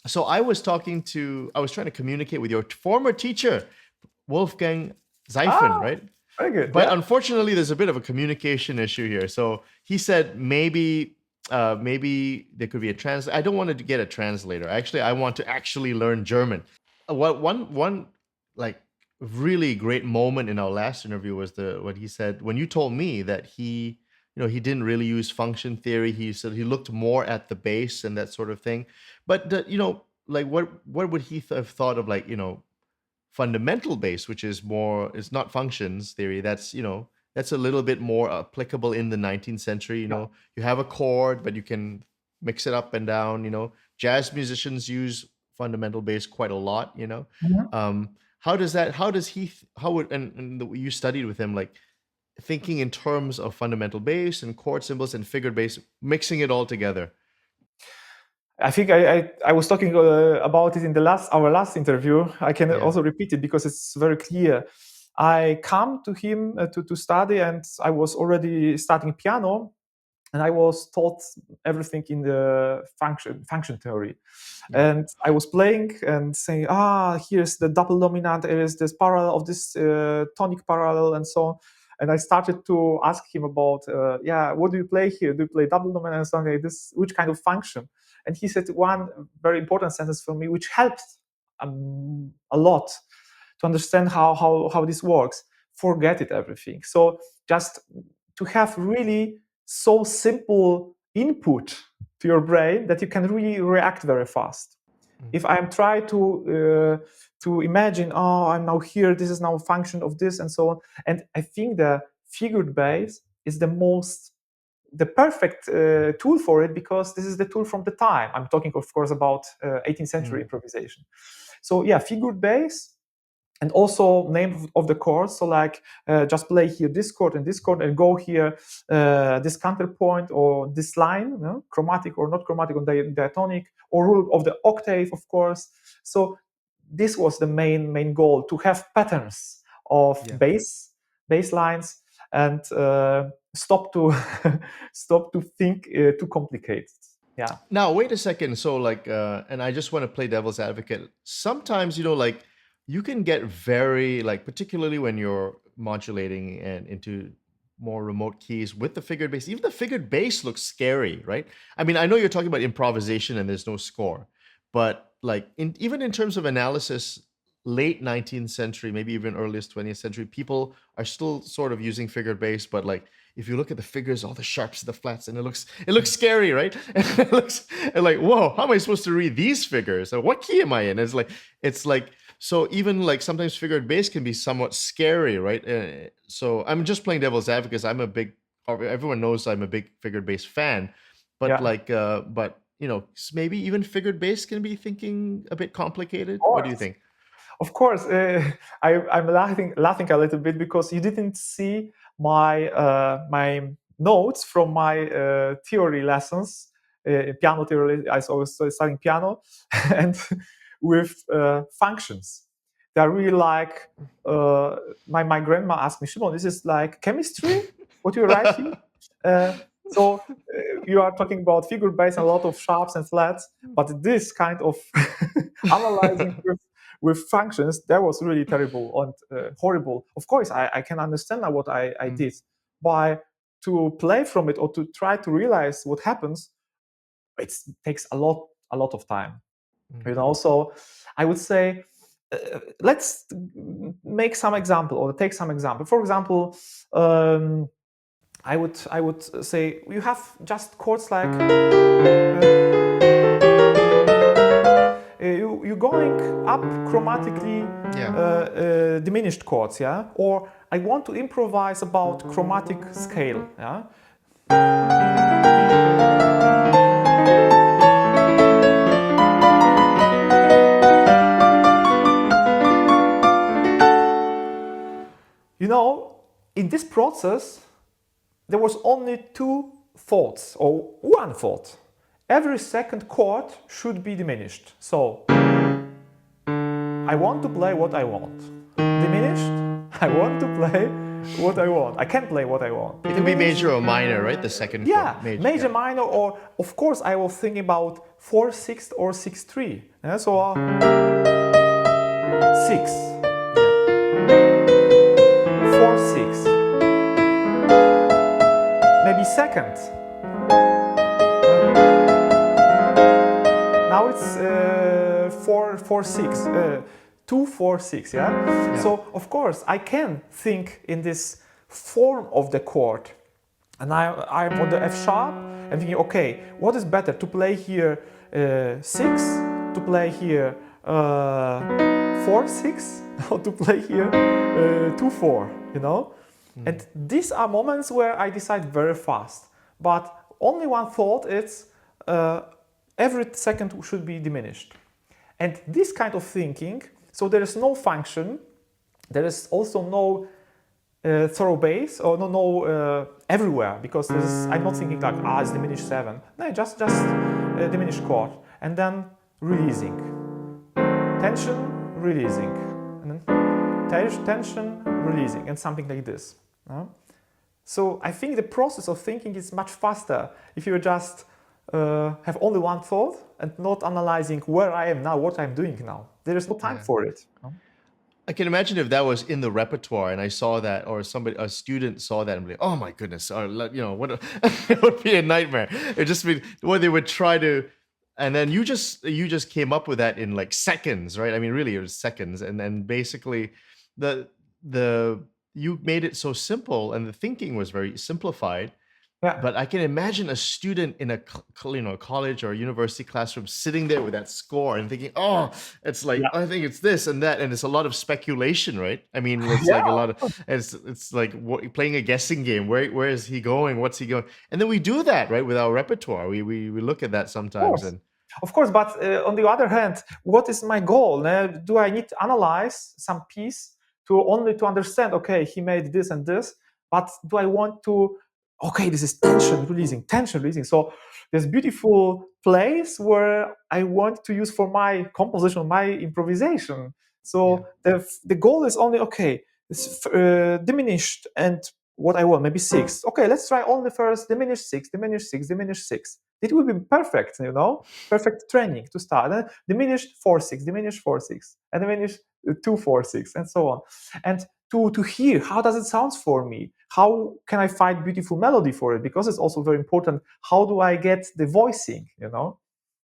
So I was trying to communicate with your former teacher, Wolfgang Seifen, Ah, right? very good. But Yeah. unfortunately, there's a bit of a communication issue here. So he said maybe there could be a I don't want to get a translator. Actually, I want to actually learn German. What one like really great moment in our last interview was what he said when you told me that he didn't really use function theory. He said he looked more at the base and that sort of thing. But like what would he have thought of, like, fundamental base, which is more, it's not functions theory. That's a little bit more applicable in the 19th century. You have a chord, but you can mix it up and down. Jazz musicians use fundamental bass quite a lot. Mhm. You studied with him, like, thinking in terms of fundamental bass and chord symbols and figured bass, mixing it all together. I think I was talking about it in our last interview. I can Yeah. also repeat it because it's very clear. I come to him to study, and I was already studying piano, and I was taught everything in the function theory. Yeah. And I was playing and saying, here's the double dominant, here's this parallel of this tonic parallel, and so on. And I started to ask him about, what do you play here? Do you play double dominant and something like this? Which kind of function? And he said one very important sentence for me, which helped a lot to understand how this works. Forget it, everything. So just to have really so simple input to your brain that you can really react very fast. If I'm trying to imagine, I'm now here, this is now a function of this, and so on. And I think the figured bass is the perfect tool for it, because this is the tool from the time. I'm talking, of course, about 18th century improvisation. So yeah, figured bass, and also name of the chords. So like just play here this chord and go here this counterpoint or this line, chromatic or not chromatic on diatonic, or rule of the octave, of course. So this was the main goal, to have patterns of bass lines, and stop to think too complicated. Yeah. Now, wait a second. So, like, and I just want to play devil's advocate. Sometimes, like, you can get very, like, particularly when you're modulating and into more remote keys with the figured bass. Even the figured bass looks scary, right? I mean, I know you're talking about improvisation and there's no score, but like, even in terms of analysis, late 19th century, maybe even earliest 20th century, people are still sort of using figured bass, but like, if you look at the figures, all the sharps, the flats, and it looks scary, right? It looks like, whoa, how am I supposed to read these figures? So what key am I in? It's like, so even like sometimes figured bass can be somewhat scary, right? So I'm just playing devil's advocate. Everyone knows I'm a big figured bass fan, but maybe even figured bass can be thinking a bit complicated. What do you think? Of course, I'm laughing a little bit because you didn't see my notes from my theory lessons, piano theory. I was studying piano, and with functions. They're really like my grandma asked me, Szymon, this is like chemistry. What you write here? So you are talking about figure bass and a lot of sharps and flats, but this kind of analyzing with functions, that was really terrible and horrible. Of course, I can understand now what I did. But to play from it or to try to realize what happens, it takes a lot of time. So I would say, let's make some example or take some example. For example, I would say you have just chords like you're going up chromatically, diminished chords, yeah. Or I want to improvise about chromatic scale, yeah. In this process, there was only two thoughts or one thought. Every second chord should be diminished. So I want to play what I want. Diminished, I want to play what I want. I can play what I want. It can be major or minor, right? The second Yeah, chord. major, minor, or of course I was thinking about 4/6 or 6/3. Yeah, so 6, 4/6, maybe second. Now it's 4/6, 2/4/6. Yeah? So of course I can think in this form of the chord, and I'm on the F sharp and thinking, okay, what is better, to play here 6, to play here 4/6, or to play here 2/4, you know? And these are moments where I decide very fast. But only one thought is every second should be diminished. And this kind of thinking, so there is no function, there is also no thorough bass, or no everywhere, because I'm not thinking like, it's diminished 7. No, just diminished chord, and then releasing, tension, releasing, and then tension, releasing, and something like this. So I think the process of thinking is much faster if you just have only one thought and not analyzing where I am now, what I'm doing now. There is no time for it. I can imagine if that was in the repertoire and I saw that, or a student saw that and be like, oh my goodness, or what it would be a nightmare. It just be what they would try to, and then you just came up with that in like seconds, right? I mean, really, it was seconds, and then basically you made it so simple, and the thinking was very simplified. Yeah. But I can imagine a student in a college or university classroom sitting there with that score and thinking, oh, it's like, I think it's this and that. And it's a lot of speculation, right? I mean, it's like a lot of, it's like playing a guessing game. Where is he going? What's he going? And then we do that, right? With our repertoire. We look at that sometimes. Of course, but on the other hand, what is my goal? Do I need to analyze some piece to understand, okay, he made this and this, but do I want to, okay, this is tension releasing. So there's beautiful place where I want to use for my composition, my improvisation. So the goal is only, okay, it's diminished, and what I want, maybe 6. Okay, let's try only first diminish 6, diminish 6, diminish 6. It will be perfect, perfect training to start. And diminished 4/6, diminish 4/6, and diminish 2/4/6, and so on. And to hear how does it sound for me, how can I find beautiful melody for it, because it's also very important, how do I get the voicing,